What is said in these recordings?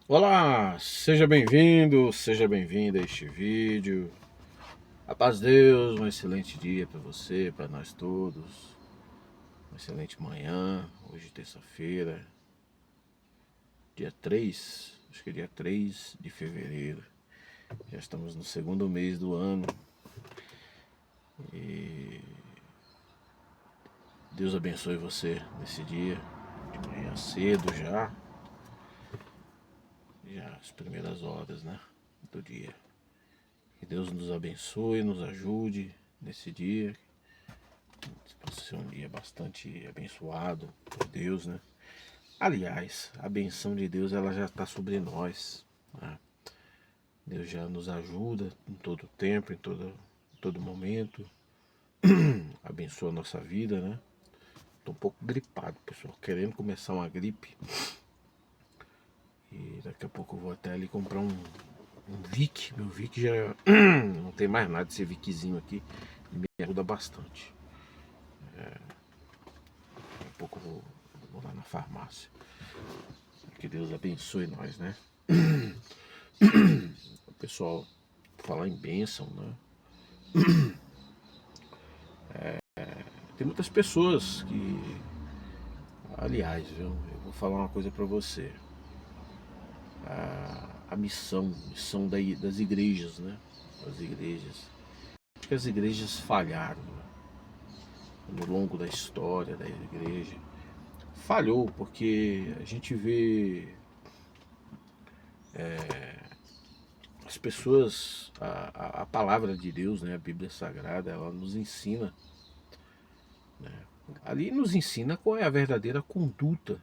Olá, seja bem-vindo, seja bem-vinda a este vídeo. A paz de Deus, um excelente dia para você, para nós todos. Uma excelente manhã, hoje terça-feira, dia 3, acho que é dia 3 de fevereiro. Já estamos no segundo mês do ano e Deus abençoe você nesse dia, de manhã cedo já as primeiras horas, né, do dia. Que Deus nos abençoe, nos ajude nesse dia. Possa ser um dia bastante abençoado por Deus, né? Aliás, a benção de Deus ela já está sobre nós, né? Deus já nos ajuda em todo tempo, em todo momento. Abençoa a nossa vida, né? Tô um pouco gripado, pessoal, querendo começar uma gripe. E daqui a pouco eu vou até ali comprar um Vic. Meu Vic já não tem mais nada desse Viczinho aqui. Ele me ajuda bastante. Daqui a pouco eu vou lá na farmácia. Que Deus abençoe nós, né? O pessoal, falar em bênção, né? Tem muitas pessoas que, aliás, eu vou falar uma coisa para você. A missão das igrejas, né? Das igrejas. Acho que as igrejas falharam, né? No longo da história da igreja. Falhou porque a gente vê as pessoas, a palavra de Deus, né? A Bíblia Sagrada, ela nos ensina, né? Ali nos ensina qual é a verdadeira conduta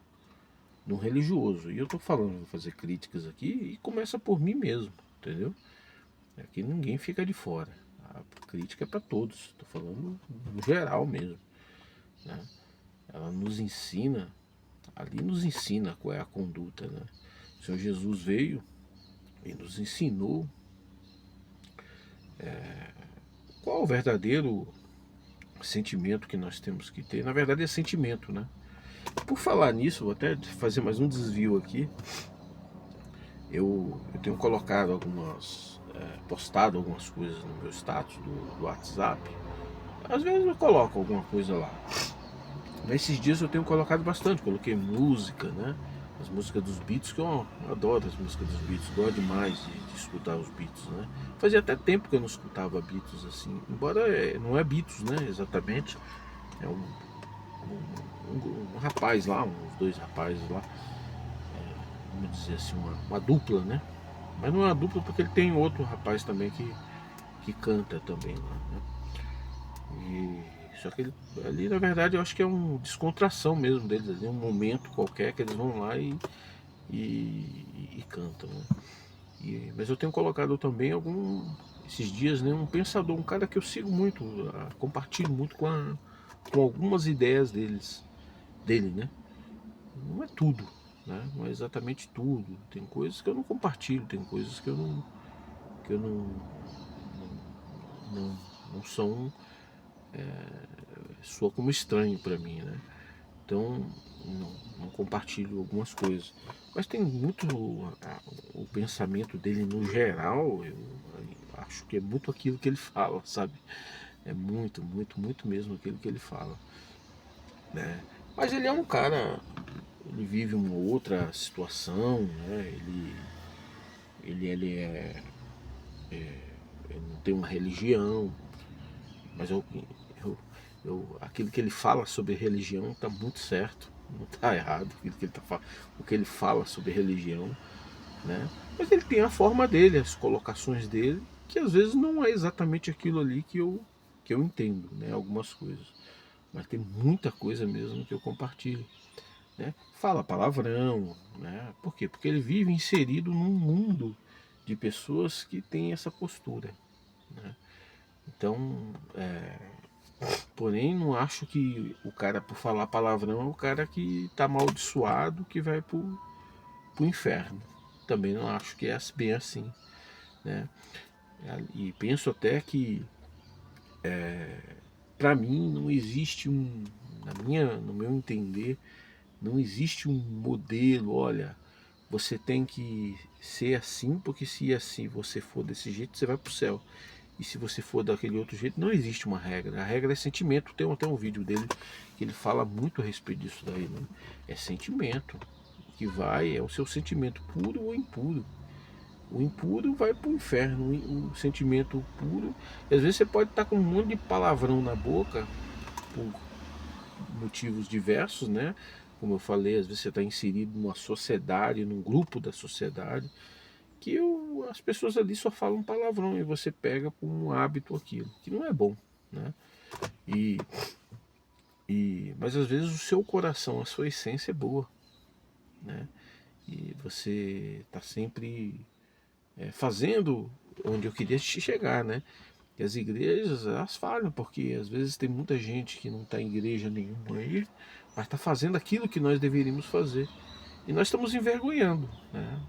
no religioso. E eu tô falando, vou fazer críticas aqui e começa por mim mesmo, entendeu? Aqui ninguém fica de fora. A crítica é para todos, tô falando no geral mesmo, né? Ela nos ensina, ali nos ensina qual é a conduta, né? O Senhor Jesus veio e nos ensinou qual o verdadeiro sentimento que nós temos que ter. Na verdade é sentimento, né? Por falar nisso, vou até fazer mais um desvio aqui. Eu tenho colocado postado algumas coisas no meu status do WhatsApp. Às vezes eu coloco alguma coisa lá. Nesses dias eu tenho colocado bastante, coloquei música, né? As músicas dos Beatles, que eu adoro as músicas dos Beatles, gosto demais de escutar os Beatles, né? Fazia até tempo que eu não escutava Beatles assim, embora não é Beatles, né? Exatamente. É um rapaz lá, uns dois rapazes lá, vamos dizer assim, uma dupla, né? Mas não é uma dupla porque ele tem outro rapaz também que canta também lá, né? Só que ali na verdade eu acho que é uma descontração mesmo deles, ali, um momento qualquer que eles vão lá e cantam, né? Mas eu tenho colocado também esses dias, né, um pensador, um cara que eu sigo muito, compartilho muito com algumas ideias dele, né? Não é tudo, né? Não é exatamente tudo. Tem coisas que eu não compartilho, tem coisas que eu não, não são soa como estranho para mim, né? Então não compartilho algumas coisas. Mas tem muito o pensamento dele no geral, eu acho que é muito aquilo que ele fala, sabe? É muito, muito, muito mesmo aquilo que ele fala, né? Mas ele é um cara, ele vive uma outra situação, né? Ele ele não tem uma religião, mas eu, aquilo que ele fala sobre religião está muito certo, não está errado aquilo que ele o que ele fala sobre religião, né? Mas ele tem a forma dele, as colocações dele, que às vezes não é exatamente aquilo ali que eu entendo, né? Algumas coisas, mas tem muita coisa mesmo que eu compartilho, né? Fala palavrão, né? Por quê? Porque ele vive inserido num mundo de pessoas que têm essa postura, né? Então, porém, não acho que o cara, por falar palavrão, é o cara que está amaldiçoado, que vai pro inferno. Também não acho que é bem assim, né? E penso até que, para mim, não existe no meu entender, não existe um modelo, olha, você tem que ser assim, porque se assim você for desse jeito, você vai para o céu. E se você for daquele outro jeito, não existe uma regra. A regra é sentimento. Tem até um vídeo dele que ele fala muito a respeito disso daí, né? É sentimento. O que vai é o seu sentimento puro ou impuro. O impuro vai para o inferno, o sentimento puro. E às vezes você pode estar com um monte de palavrão na boca, por motivos diversos, né? Como eu falei, às vezes você está inserido numa sociedade, num grupo da sociedade, que as pessoas ali só falam palavrão e você pega por um hábito aquilo, que não é bom, né? E, mas às vezes o seu coração, a sua essência é boa, né? E você está sempre fazendo onde eu queria chegar, né? E as igrejas, elas falham, porque às vezes tem muita gente que não está em igreja nenhuma aí, mas está fazendo aquilo que nós deveríamos fazer. E nós estamos envergonhando, né?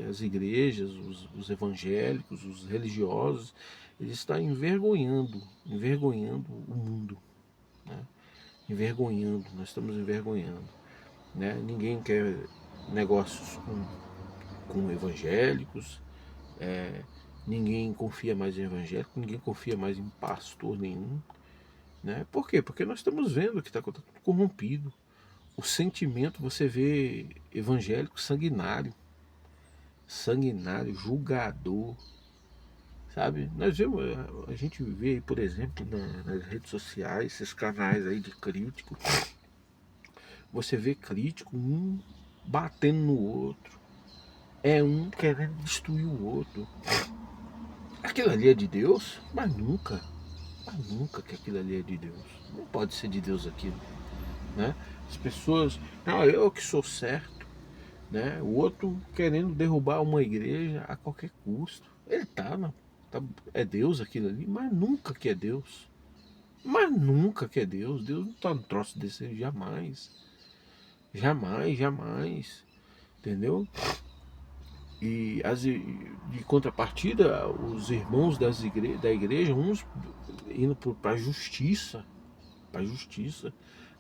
As igrejas, os evangélicos, os religiosos, eles estão envergonhando o mundo, né? Nós estamos envergonhando, né? Ninguém quer negócios com evangélicos, ninguém confia mais em evangélico, ninguém confia mais em pastor nenhum, né? Por quê? Porque nós estamos vendo que está tudo corrompido. O sentimento, você vê evangélico sanguinário, julgador, sabe? Nós vemos, a gente vê, por exemplo, nas redes sociais, esses canais aí de crítico, você vê crítico, um batendo no outro, um querendo destruir o outro. Aquilo ali é de Deus? Mas nunca que aquilo ali é de Deus. Não pode ser de Deus aquilo, né? As pessoas, não, eu que sou certo, né? O outro querendo derrubar uma igreja a qualquer custo. Ele é Deus aquilo ali, mas nunca que é Deus. Mas nunca que é Deus. Deus não está no troço desse aí, jamais. Jamais, jamais. Entendeu? E de contrapartida, os irmãos da igreja, uns indo para a justiça,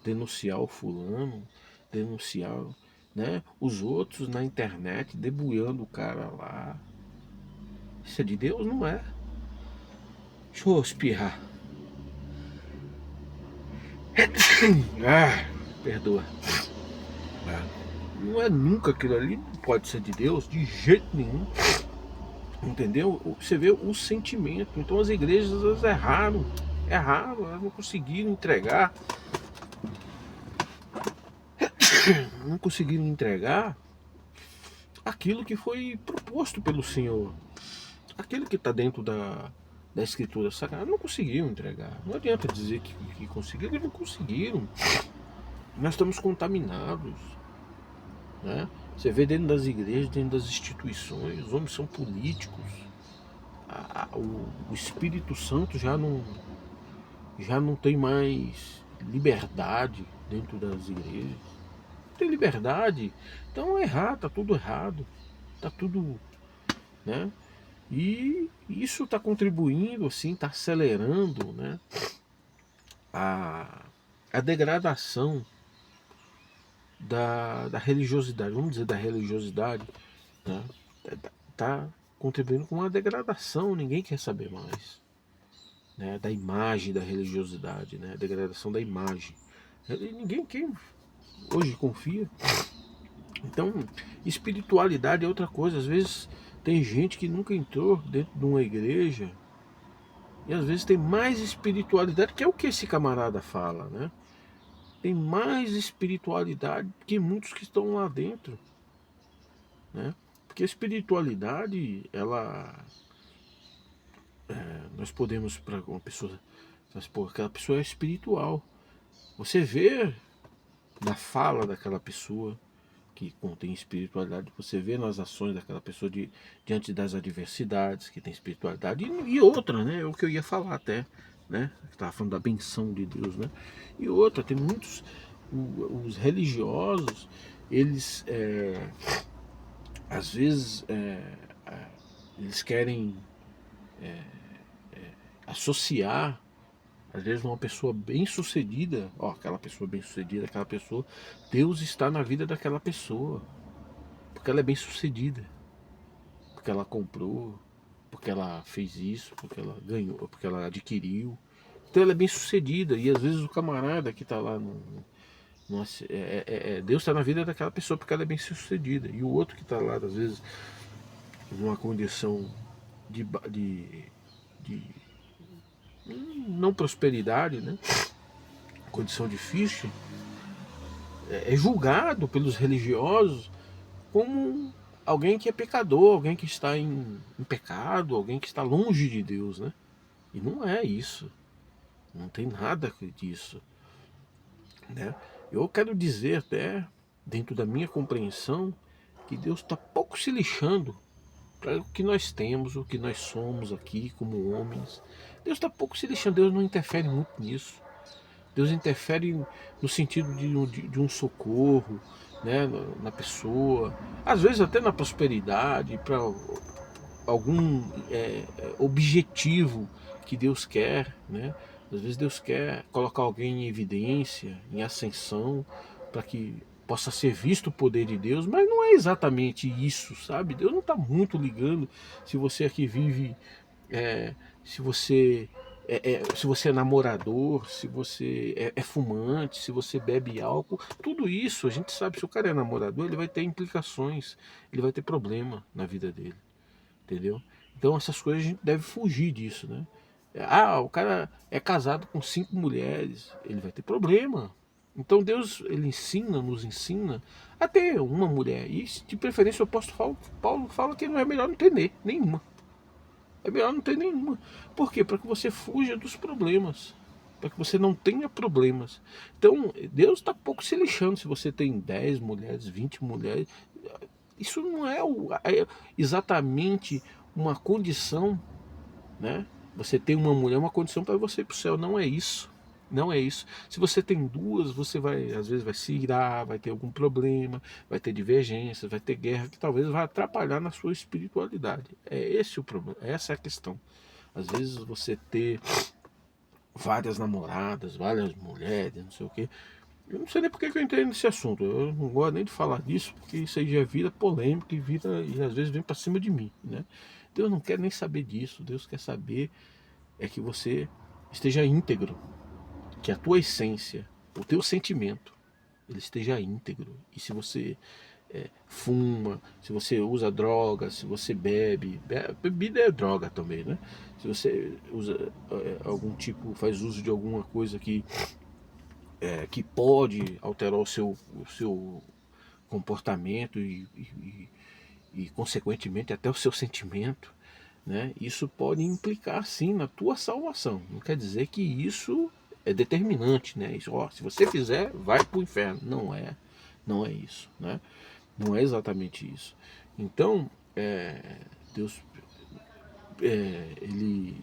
denunciar o fulano, denunciar, né? Os outros na internet debulhando o cara lá. Isso é de Deus? Não é. Deixa eu espirrar. Ah, perdoa. Não é nunca aquilo ali, não pode ser de Deus, de jeito nenhum. Entendeu? Você vê o sentimento. Então as igrejas, elas erraram, elas não conseguiram entregar. Não conseguiram entregar aquilo que foi proposto pelo Senhor. Aquilo que está dentro da Escritura Sagrada, não conseguiram entregar. Não adianta dizer que conseguiram, eles não conseguiram. Nós estamos contaminados, né? Você vê dentro das igrejas, dentro das instituições, os homens são políticos. O Espírito Santo já não tem mais liberdade dentro das igrejas. Não tem liberdade. Então é errado, tá tudo errado. Tá tudo, né? E isso está contribuindo, assim, está acelerando, né, a degradação da religiosidade, vamos dizer, da religiosidade, né? Tá contribuindo com uma degradação, ninguém quer saber mais, né, da imagem da religiosidade, né, a degradação da imagem. Quem hoje confia. Então, espiritualidade é outra coisa. Às vezes tem gente que nunca entrou dentro de uma igreja e às vezes tem mais espiritualidade, que é o que esse camarada fala, né? Tem mais espiritualidade que muitos que estão lá dentro, né? Porque a espiritualidade, nós podemos, para uma pessoa, mas, pô, aquela pessoa é espiritual. Você vê na fala daquela pessoa que contém espiritualidade, você vê nas ações daquela pessoa diante das adversidades, que tem espiritualidade, e outra, né? É o que eu ia falar até, né? Estava falando da benção de Deus, né? E outra, tem muitos, os religiosos, eles, às vezes, eles querem associar, às vezes, uma pessoa bem sucedida, aquela pessoa bem sucedida, aquela pessoa, Deus está na vida daquela pessoa. porque ela é bem sucedida, porque ela comprou, porque ela fez isso, porque ela ganhou, porque ela adquiriu. Então ela é bem sucedida. E às vezes o camarada que está lá Deus está na vida daquela pessoa porque ela é bem sucedida. E o outro que está lá, às vezes, numa condição de, de não prosperidade, né? Condição difícil, é julgado pelos religiosos como alguém que é pecador, alguém que está em pecado, alguém que está longe de Deus, né? E não é isso. Não tem nada disso, né? Eu quero dizer até, dentro da minha compreensão, que Deus está pouco se lixando para o que nós temos, o que nós somos aqui como homens. Deus está pouco se lixando, Deus não interfere muito nisso. Deus interfere no sentido de um socorro, né, na pessoa, às vezes até na prosperidade, para algum objetivo que Deus quer, né? Às vezes Deus quer colocar alguém em evidência, em ascensão, para que possa ser visto o poder de Deus, mas não é exatamente isso, sabe? Deus não está muito ligando se você aqui vive, é, se você se você é namorador, se você é fumante, se você bebe álcool, tudo isso a gente sabe. Se o cara é namorador, ele vai ter implicações, ele vai ter problema na vida dele, entendeu? Então essas coisas a gente deve fugir disso, né? Ah, o cara é casado com 5 mulheres, ele vai ter problema. Então Deus, ele nos ensina a ter uma mulher. E de preferência o apóstolo Paulo fala que não é melhor não ter nenhuma. É melhor não ter nenhuma. Por quê? Para que você fuja dos problemas. Para que você não tenha problemas. Então, Deus está pouco se lixando se você tem 10 mulheres, 20 mulheres. Isso não é exatamente uma condição, né? Você tem uma mulher, uma condição para você ir para o céu. Não é isso. Não é isso. Se você tem duas, você vai, às vezes, vai se irar, vai ter algum problema, vai ter divergências, vai ter guerra que talvez vai atrapalhar na sua espiritualidade. É esse o problema, essa é a questão. Às vezes você ter várias namoradas, várias mulheres, não sei o quê. Eu não sei nem porque que eu entrei nesse assunto. Eu não gosto nem de falar disso, porque isso aí já vira polêmica e às vezes vem para cima de mim, né? Deus não quer nem saber disso. Deus quer saber que você esteja íntegro, que a tua essência, o teu sentimento, ele esteja íntegro. E se você fuma, se você usa droga, se você bebida é droga também, né? Se você usa algum tipo, faz uso de alguma coisa que pode alterar o seu comportamento e, consequentemente, até o seu sentimento, né? Isso pode implicar sim na tua salvação. Não quer dizer que isso é determinante, né? Isso, ó, se você fizer, vai para o inferno. Não é isso, né? Não é exatamente isso. Então, Deus, ele,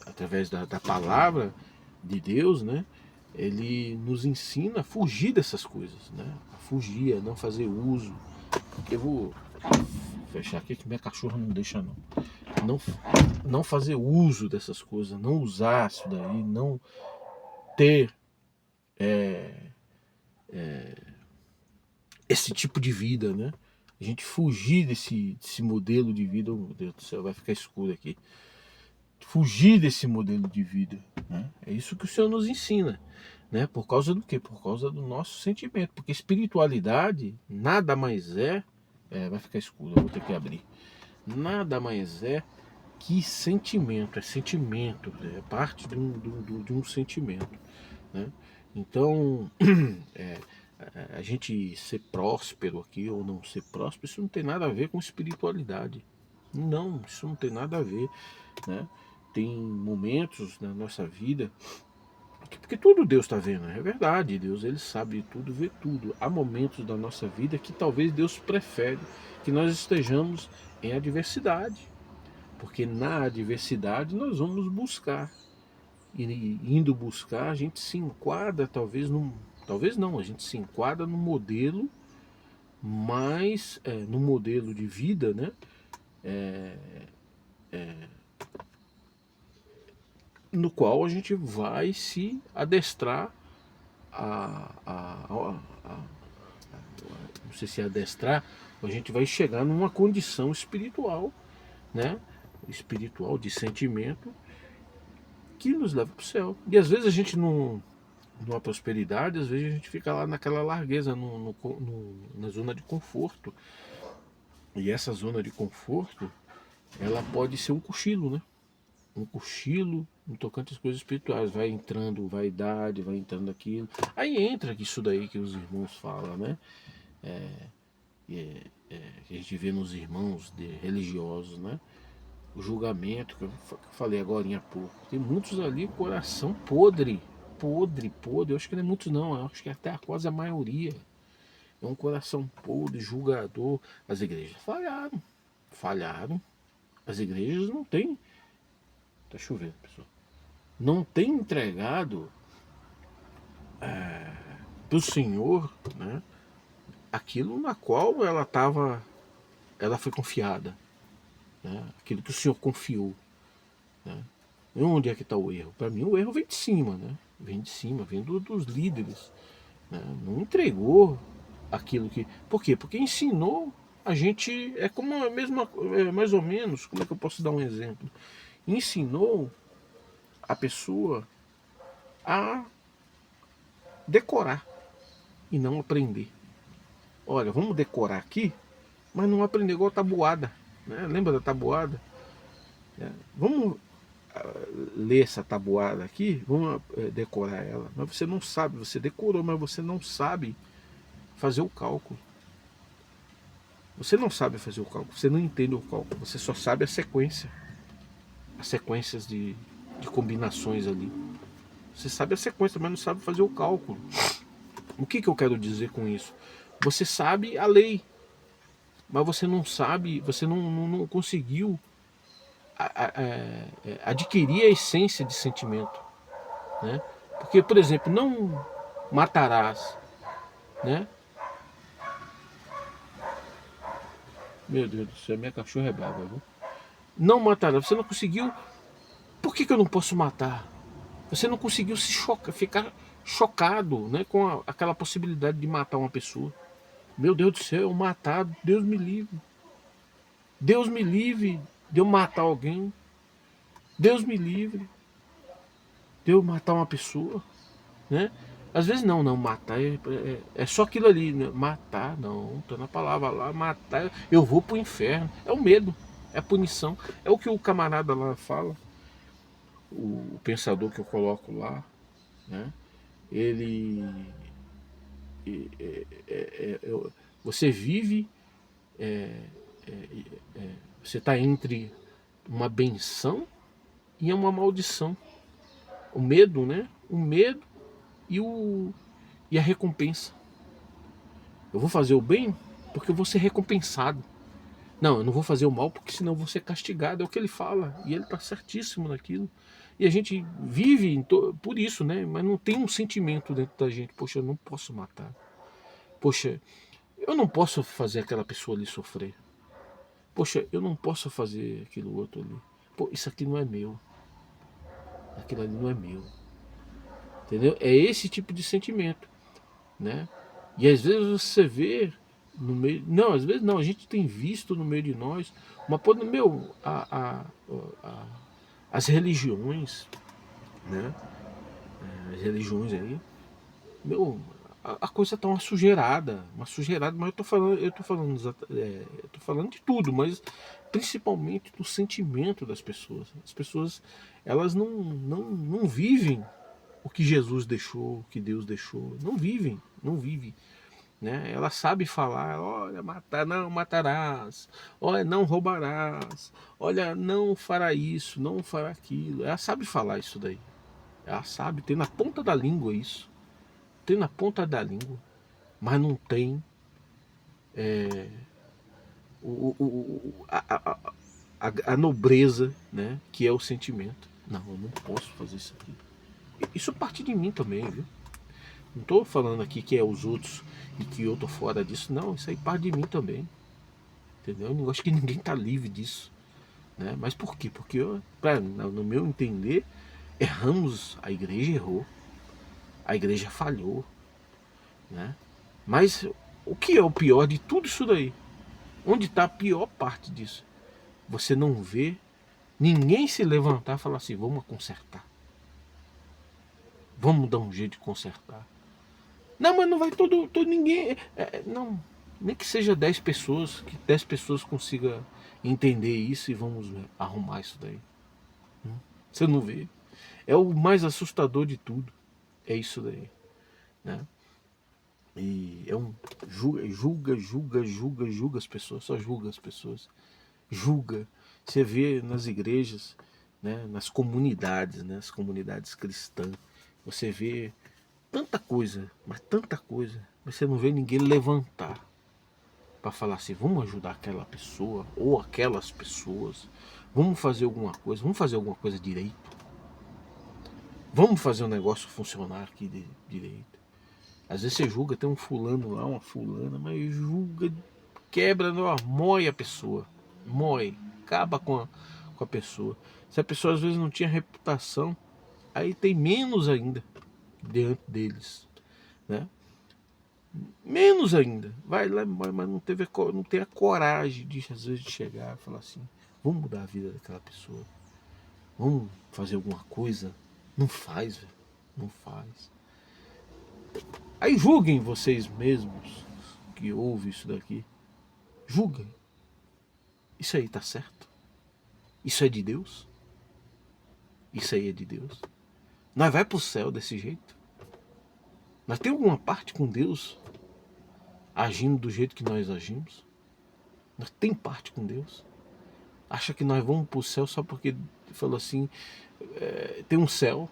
através da palavra de Deus, né? Ele nos ensina a fugir dessas coisas, né? A fugir, a não fazer uso. Eu vou fechar aqui que minha cachorra não deixa não. Não, não fazer uso dessas coisas, não usar isso daí, não ter esse tipo de vida, né? A gente fugir desse modelo de vida. Oh, meu Deus do céu, vai ficar escuro aqui. Fugir desse modelo de vida, né? É isso que o Senhor nos ensina, né? Por causa do quê? Por causa do nosso sentimento. Porque espiritualidade nada mais vai ficar escuro, eu vou ter que abrir. Nada mais que sentimento. É sentimento, é parte de um sentimento, né? Então, a gente ser próspero aqui ou não ser próspero, isso não tem nada a ver com espiritualidade. Não, isso não tem nada a ver, né? Tem momentos na nossa vida, porque tudo Deus está vendo, é verdade. Deus, ele sabe tudo, vê tudo. Há momentos da nossa vida que talvez Deus prefere que nós estejamos em adversidade, porque na adversidade nós vamos buscar. E indo buscar, a gente se enquadra talvez não, a gente se enquadra no modelo mais, no modelo de vida, né? No qual a gente vai se adestrar a não sei se é adestrar, a gente vai chegar numa condição espiritual, né? Espiritual, de sentimento, que nos leva para o céu. E às vezes a gente não, numa prosperidade, às vezes a gente fica lá naquela largueza, na zona de conforto. E essa zona de conforto, ela pode ser um cochilo, né? Um cochilo no tocante às coisas espirituais. Vai entrando vaidade, vai entrando aquilo. Aí entra isso daí que os irmãos falam, né? Que a gente vê nos irmãos religiosos, né? O julgamento, que eu falei agora há pouco. Tem muitos ali, coração podre. Podre, podre. Eu acho que não é muitos não, eu acho que até quase a maioria. É um coração podre, julgador. As igrejas falharam. Falharam. As igrejas não têm. Tá chovendo, pessoal. Não tem entregado para o Senhor, né, aquilo na qual ela foi confiada, né, aquilo que o Senhor confiou, né. E onde é que está o erro? Para mim o erro vem de cima, né? Vem de cima, vem dos líderes, né? Não entregou aquilo que... Por quê? Porque ensinou a gente... É como a mesma... mais ou menos, como é que eu posso dar um exemplo? Ensinou a pessoa a decorar e não aprender. Olha, vamos decorar aqui, mas não aprender igual a tabuada, né? Lembra da tabuada? Vamos ler essa tabuada aqui, vamos decorar ela. Mas você não sabe, você decorou, mas você não sabe fazer o cálculo. Você não sabe fazer o cálculo, você não entende o cálculo, você só sabe a sequência. As sequências de combinações ali. Você sabe a sequência, mas não sabe fazer o cálculo. O que eu quero dizer com isso? Você sabe a lei, mas você não sabe, você não conseguiu adquirir a essência de sentimento, né? Porque, por exemplo, não matarás, né? Meu Deus do céu, minha cachorra é brava, viu? Não matarás, você não conseguiu. Por que eu não posso matar? Você não conseguiu ficar chocado, né, com aquela possibilidade de matar uma pessoa. Meu Deus do céu, matar, Deus me livre. Deus me livre de eu matar alguém. Deus me livre de eu matar uma pessoa, né? Às vezes não, matar é só aquilo ali, né? Matar, não, tô na palavra lá, matar, eu vou pro inferno. É o medo, é a punição. É o que o camarada lá fala, o pensador que eu coloco lá, né? Ele... você vive... você está entre uma benção e uma maldição. O medo, né? O medo e a recompensa. Eu vou fazer o bem porque eu vou ser recompensado. Não, eu não vou fazer o mal porque senão eu vou ser castigado. É o que ele fala. E ele está certíssimo naquilo. E a gente vive por isso, né? Mas não tem um sentimento dentro da gente. Poxa, eu não posso matar. Poxa, eu não posso fazer aquela pessoa ali sofrer. Poxa, eu não posso fazer aquilo outro ali. Pô, isso aqui não é meu. Aquilo ali não é meu. Entendeu? É esse tipo de sentimento, né? E às vezes você vê no meio... Não, às vezes não. A gente tem visto no meio de nós uma... Meu, as religiões, né? As religiões aí, meu, a coisa tá uma sujeirada, mas eu tô falando, eu tô falando de tudo, mas principalmente do sentimento das pessoas. As pessoas, elas não vivem o que Jesus deixou, o que Deus deixou, não vivem, né? Ela sabe falar, olha, não matarás, olha, não roubarás, olha, não fará isso, não fará aquilo. Ela sabe falar isso daí. Ela sabe, tem na ponta da língua isso. Tem na ponta da língua, mas não tem a nobreza, né, que é o sentimento. Não, eu não posso fazer isso aqui. Isso parte de mim também, viu? Não estou falando aqui que é os outros e que eu tô fora disso. Não, isso aí parte de mim também. Entendeu? Eu acho que ninguém tá livre disso, né? Mas por quê? Porque no meu entender, erramos, a igreja errou, a igreja falhou, né? Mas O que é o pior de tudo isso daí? Onde está a pior parte disso? Você não vê ninguém se levantar e falar assim, vamos consertar. Vamos dar um jeito de consertar. Não, mas não vai todo ninguém. Não, nem que seja 10 pessoas, que 10 pessoas consigam entender isso e vamos arrumar isso daí. Você não vê. É o mais assustador de tudo. É isso daí. Né? E é um julga as pessoas, só julga as pessoas. Julga. Você vê nas igrejas, né, nas comunidades, né, as comunidades cristãs, você vê tanta coisa, mas tanta coisa, mas você não vê ninguém levantar para falar assim, vamos ajudar aquela pessoa ou aquelas pessoas, vamos fazer alguma coisa direito, vamos fazer o negócio funcionar aqui direito. Às vezes você julga, tem um fulano lá, uma fulana, mas julga, quebra, moe a pessoa, moe, acaba com a pessoa. Se a pessoa às vezes não tinha reputação, aí tem menos ainda diante deles, né? Menos ainda. Vai lá, mas não tem a coragem de, às vezes, de chegar e falar assim, vamos mudar a vida daquela pessoa. Vamos fazer alguma coisa. Não faz, velho. Não faz. Aí julguem vocês mesmos que ouvem isso daqui. Julguem. Isso aí tá certo? Isso é de Deus? Isso aí é de Deus? Nós vai pro céu desse jeito? Nós tem alguma parte com Deus agindo do jeito que nós agimos? Nós tem parte com Deus? Acha que nós vamos pro céu só porque falou assim, tem um céu?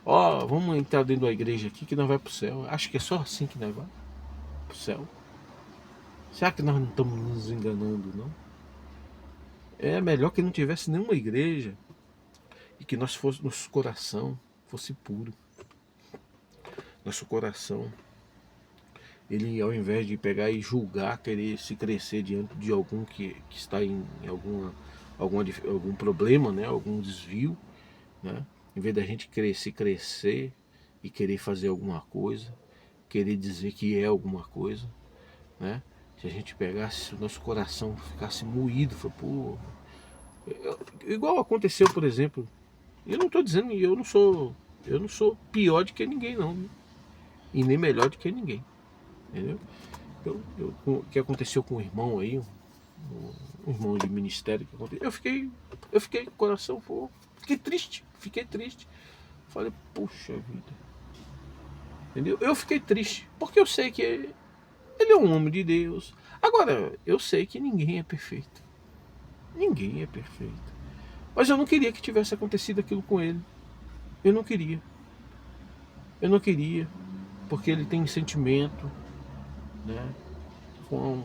Ó, vamos entrar dentro da igreja aqui que nós vai pro céu. Acha que é só assim que nós vamos pro céu? Será que nós não estamos nos enganando, não? É melhor que não tivesse nenhuma igreja e que nosso coração fosse puro. Nosso coração, ele ao invés de pegar e julgar, querer se crescer diante de algum que está em algum problema, né, algum desvio, né, em vez da gente crescer e querer fazer alguma coisa, querer dizer que é alguma coisa, né, se a gente pegasse, o nosso coração ficasse moído, pô, igual aconteceu, por exemplo, eu não estou dizendo, eu não sou pior do que ninguém não, e nem melhor do que ninguém, entendeu? O que aconteceu com o irmão aí, um irmão de ministério que aconteceu, eu fiquei com o coração, pô, fiquei triste, falei, puxa vida, entendeu? Eu fiquei triste, porque eu sei que ele é um homem de Deus. Agora, eu sei que ninguém é perfeito, ninguém é perfeito, mas eu não queria que tivesse acontecido aquilo com ele, eu não queria, porque ele tem sentimento, né?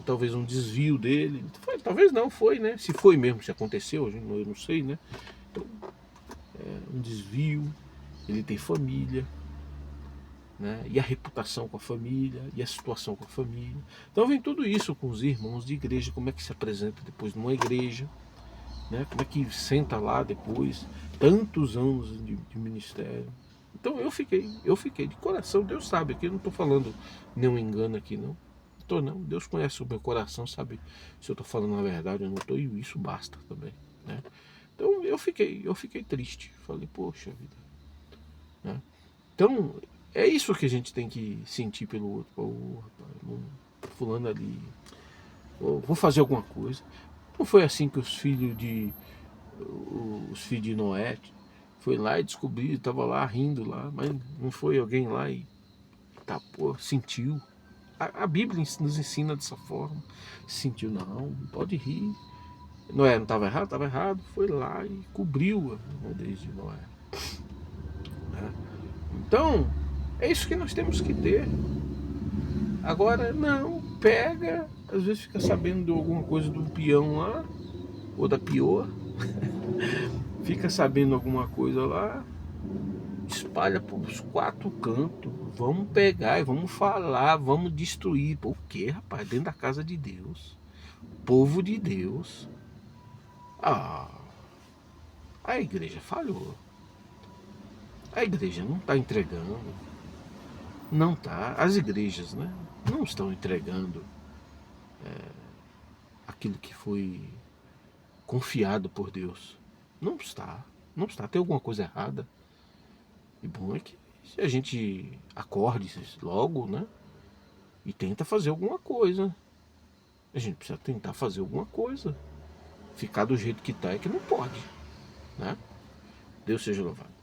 Talvez um desvio dele. Talvez não, foi, né? Se foi mesmo, se aconteceu, eu não sei, né? Então, um desvio, ele tem família, né? E a reputação com a família, e a situação com a família. Então vem tudo isso com os irmãos de igreja, como é que se apresenta depois numa igreja, né? Como é que senta lá depois, tantos anos de ministério. Então eu fiquei de coração, Deus sabe, aqui eu não estou falando nenhum engano aqui não. Não, Deus conhece o meu coração, sabe se eu estou falando a verdade ou não estou, e isso basta também, né? Então eu fiquei triste, falei, poxa vida, né? Então é isso que a gente tem que sentir pelo outro, fulano ali, vou fazer alguma coisa. Não foi assim que os filhos de Noé foi lá e descobriu, estava lá rindo lá, mas não foi alguém lá e tá, pô, sentiu. A Bíblia nos ensina dessa forma. Sentiu, não, pode rir. Noé não estava errado? Estava errado. Foi lá e cobriu a nudez de Noé. Né? Então, é isso que nós temos que ter. Agora, não, pega, às vezes fica sabendo de alguma coisa do peão lá, ou da pior, fica sabendo alguma coisa lá, espalha para os 4 cantos. Vamos pegar e vamos falar, vamos destruir. Por quê, rapaz? Dentro da casa de Deus, povo de Deus. A igreja falhou. A igreja não está entregando. Não está. As igrejas, né? não estão entregando aquilo que foi confiado por Deus. Não está, não está. Tem alguma coisa errada. E bom é que se a gente acorde logo, né? E tenta fazer alguma coisa. A gente precisa tentar fazer alguma coisa. Ficar do jeito que está é que não pode, né? Deus seja louvado.